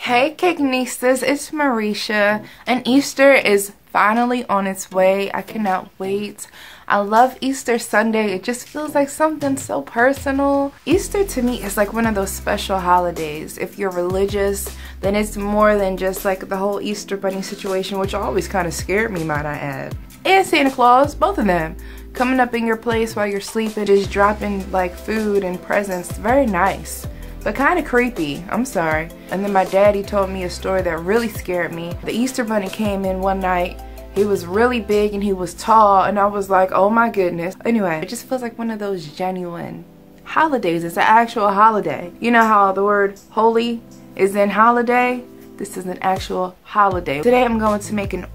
Hey Cakenistas, it's Marisha, and Easter is finally on its way. I cannot wait. I love Easter Sunday. It just feels like something so personal. Easter to me is like one of those special holidays. If you're religious, then it's more than just like the whole Easter bunny situation, which always kind of scared me, might I add. And Santa Claus, both of them, coming up in your place while you're sleeping, just dropping like food and presents. Very nice, but kind of creepy. I'm sorry. And then my daddy told me a story that really scared me. The Easter bunny came in one night. He was really big and he was tall, and I was like, oh my goodness. Anyway, it just feels like one of those genuine holidays. It's an actual holiday. You know how the word holy is in holiday? This is an actual holiday. Today I'm going to make a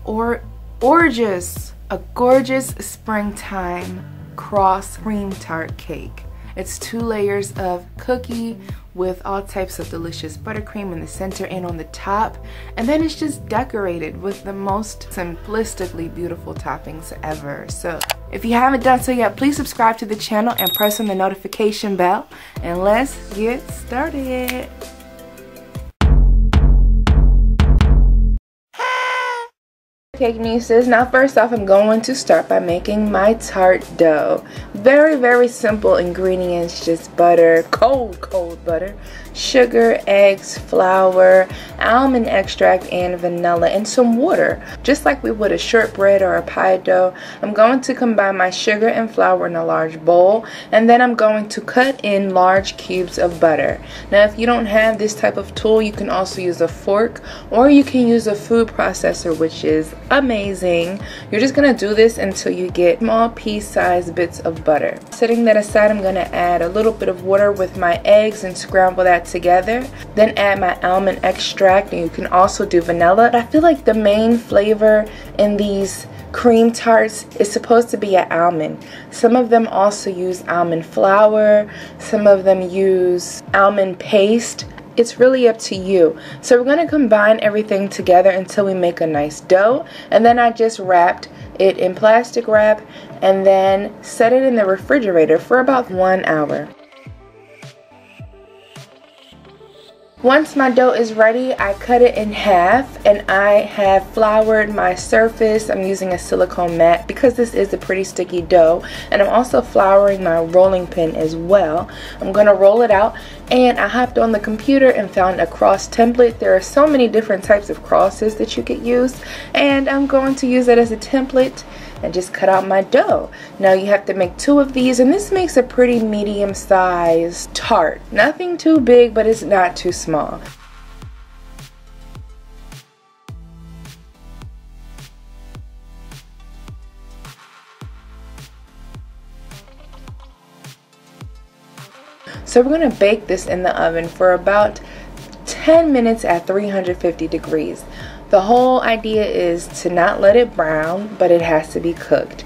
gorgeous springtime cross cream tart cake. It's 2 layers of cookie with all types of delicious buttercream in the center and on the top, and then it's just decorated with the most simplistically beautiful toppings ever. So if you haven't done so yet, please subscribe to the channel and press on the notification bell, and let's get started. Cakenistas, now first off I'm going to start by making my tart dough. Very simple ingredients, just butter, cold butter, sugar, eggs, flour, almond extract, and vanilla, and some water. Just like we would a shortbread or a pie dough, I'm going to combine my sugar and flour in a large bowl, and then I'm going to cut in large cubes of butter. Now if you don't have this type of tool, you can also use a fork, or you can use a food processor, which is amazing. You're just gonna do this until you get small pea-sized bits of butter. Setting that aside, I'm gonna add a little bit of water with my eggs and scramble that together. Then add my almond extract, and you can also do vanilla. I feel like the main flavor in these cream tarts is supposed to be an almond. Some of them also use almond flour, some of them use almond paste. It's really up to you. So we're going to combine everything together until we make a nice dough, and then I just wrapped it in plastic wrap and then set it in the refrigerator for about 1 hour. Once my dough is ready, I cut it in half, and I have floured my surface. I'm using a silicone mat because this is a pretty sticky dough, and I'm also flouring my rolling pin as well. I'm going to roll it out, and I hopped on the computer and found a cross template. There are so many different types of crosses that you could use, and I'm going to use it as a template and just cut out my dough. Now you have to make 2 of these, and this makes a pretty medium-sized tart. Nothing too big, but it's not too small. So we're going to bake this in the oven for about 10 minutes at 350 degrees. The whole idea is to not let it brown, but it has to be cooked.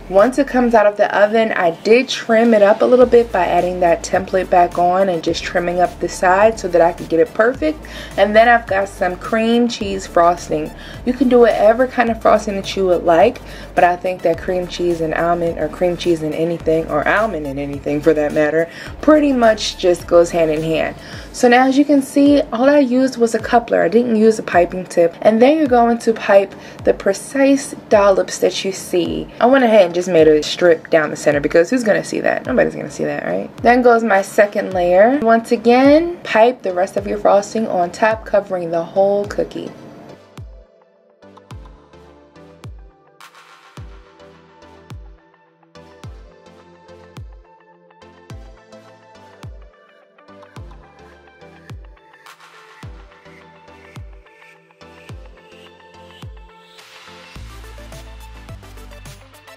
Once it comes out of the oven, I did trim it up a little bit by adding that template back on and just trimming up the sides so that I could get it perfect. And then I've got some cream cheese frosting. You can do whatever kind of frosting that you would like, but I think that cream cheese and almond, or cream cheese and anything, or almond and anything for that matter, pretty much just goes hand in hand. So now as you can see, all I used was a coupler. I didn't use a piping tip. And then you're going to pipe the precise dollops that you see. I went ahead and just made a strip down the center because who's gonna see that? Nobody's gonna see that, right? Then goes my second layer. Once again, pipe the rest of your frosting on top, covering the whole cookie.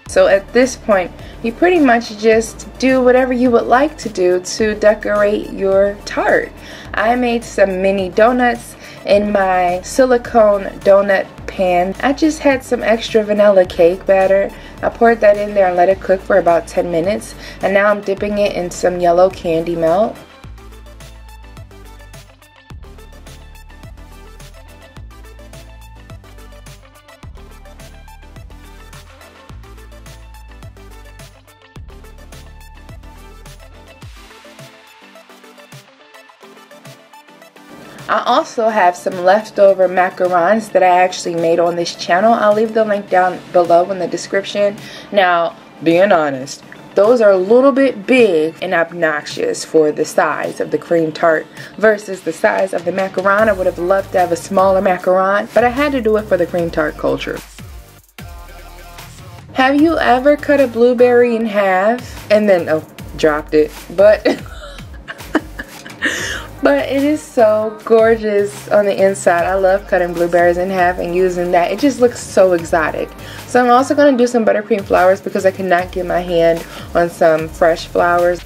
So at this point, you pretty much just do whatever you would like to do to decorate your tart. I made some mini donuts in my silicone donut pan. I just had some extra vanilla cake batter. I poured that in there and let it cook for about 10 minutes. And now I'm dipping it in some yellow candy melt. I also have some leftover macarons that I actually made on this channel. I'll leave the link down below in the description. Now, being honest, those are a little bit big and obnoxious for the size of the cream tart versus the size of the macaron. I would have loved to have a smaller macaron, but I had to do it for the cream tart culture. Have you ever cut a blueberry in half and then, oh, dropped it, but but it is so gorgeous on the inside. I love cutting blueberries in half and using that. It just looks so exotic. So I'm also going to do some buttercream flowers because I cannot get my hand on some fresh flowers.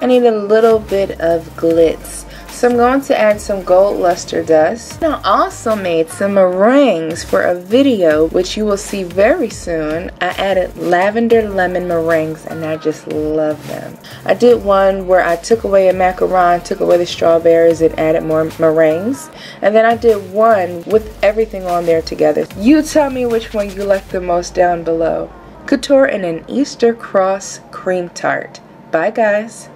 I need a little bit of glitz, so I'm going to add some gold luster dust. I also made some meringues for a video which you will see very soon. I added lavender lemon meringues and I just love them. I did one where I took away a macaron, took away the strawberries and added more meringues, and then I did one with everything on there together. You tell me which one you like the most down below. Couture and an Easter cross cream tart. Bye guys.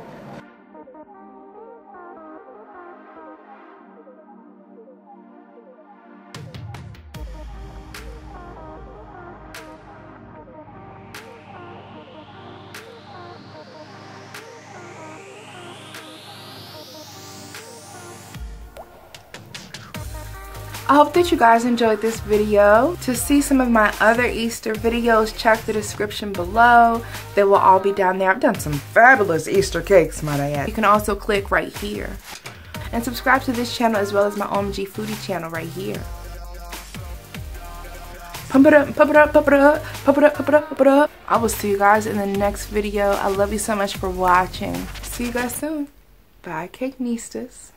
I hope that you guys enjoyed this video. To see some of my other Easter videos, check the description below. They will all be down there. I've done some fabulous Easter cakes, might I add. You can also click right here. And subscribe to this channel as well as my Ohemgee Foodie channel right here. Pump it up, pump it up, pump it up, pump it up, pump it up, pump it up. I will see you guys in the next video. I love you so much for watching. See you guys soon. Bye, Cake Nistas.